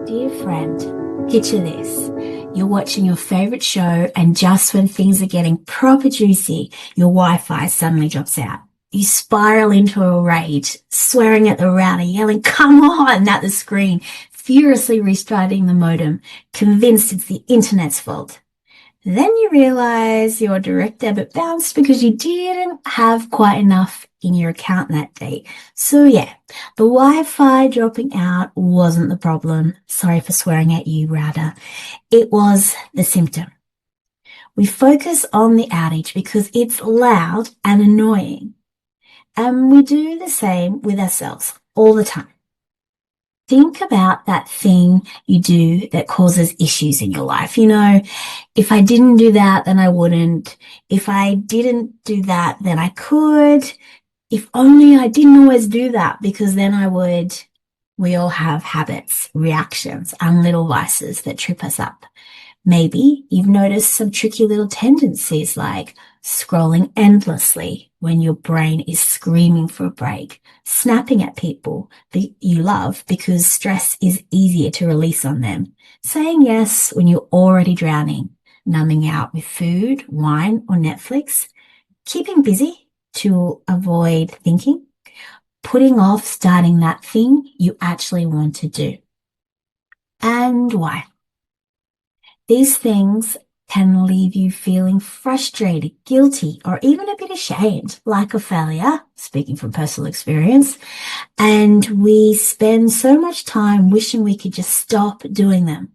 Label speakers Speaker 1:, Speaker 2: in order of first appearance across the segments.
Speaker 1: Dear friend, picture this. You're watching your favorite show, and just when things are getting proper juicy, your Wi-Fi suddenly drops out. You spiral into a rage, swearing at the router, yelling, "Come on!" at the screen, furiously restarting the modem, convinced it's the internet's fault. Then you realize your direct debit bounced because you didn't have quite enough in your account that day. So yeah, the Wi-Fi dropping out wasn't the problem. Sorry for swearing at you, router. It was the symptom. We focus on the outage because it's loud and annoying. And we do the same with ourselves all the time. Think about that thing you do that causes issues in your life. If I didn't do that, then I wouldn't. If I didn't do that, then I could. If only I didn't always do that, because then I would. We all have habits, reactions, and little vices that trip us up. Maybe you've noticed some tricky little tendencies like scrolling endlessly when your brain is screaming for a break, snapping at people that you love because stress is easier to release on them, saying yes when you're already drowning, numbing out with food, wine, or Netflix, keeping busy to avoid thinking, putting off starting that thing you actually want to do. And why? These things can leave you feeling frustrated, guilty, or even a bit ashamed, like a failure, speaking from personal experience. And we spend so much time wishing we could just stop doing them.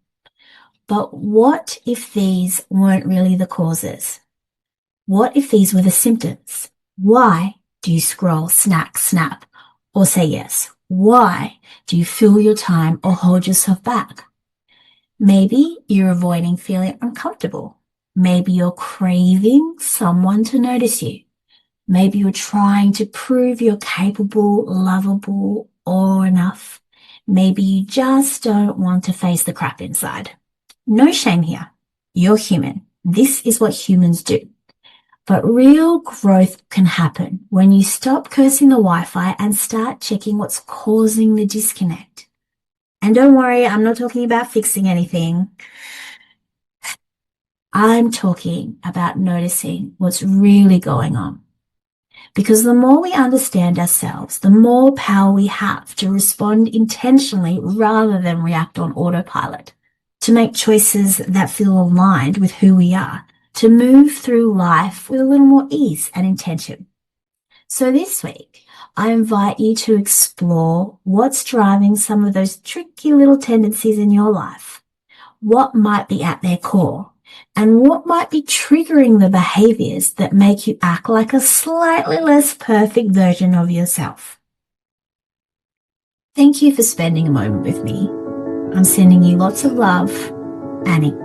Speaker 1: But what if these weren't really the causes? What if these were the symptoms? Why do you scroll, snack, snap, or say yes? Why do you fill your time or hold yourself back? Maybe you're avoiding feeling uncomfortable. Maybe you're craving someone to notice you. Maybe you're trying to prove you're capable, lovable, or enough. Maybe you just don't want to face the crap inside. No shame here. You're human. This is what humans do. But real growth can happen when you stop cursing the Wi-Fi and start checking what's causing the disconnect. And don't worry, I'm not talking about fixing anything. I'm talking about noticing what's really going on. Because the more we understand ourselves, the more power we have to respond intentionally rather than react on autopilot, to make choices that feel aligned with who we are, to move through life with a little more ease and intention. So this week, I invite you to explore what's driving some of those tricky little tendencies in your life, what might be at their core, and what might be triggering the behaviors that make you act like a slightly less perfect version of yourself. Thank you for spending a moment with me. I'm sending you lots of love, Annie.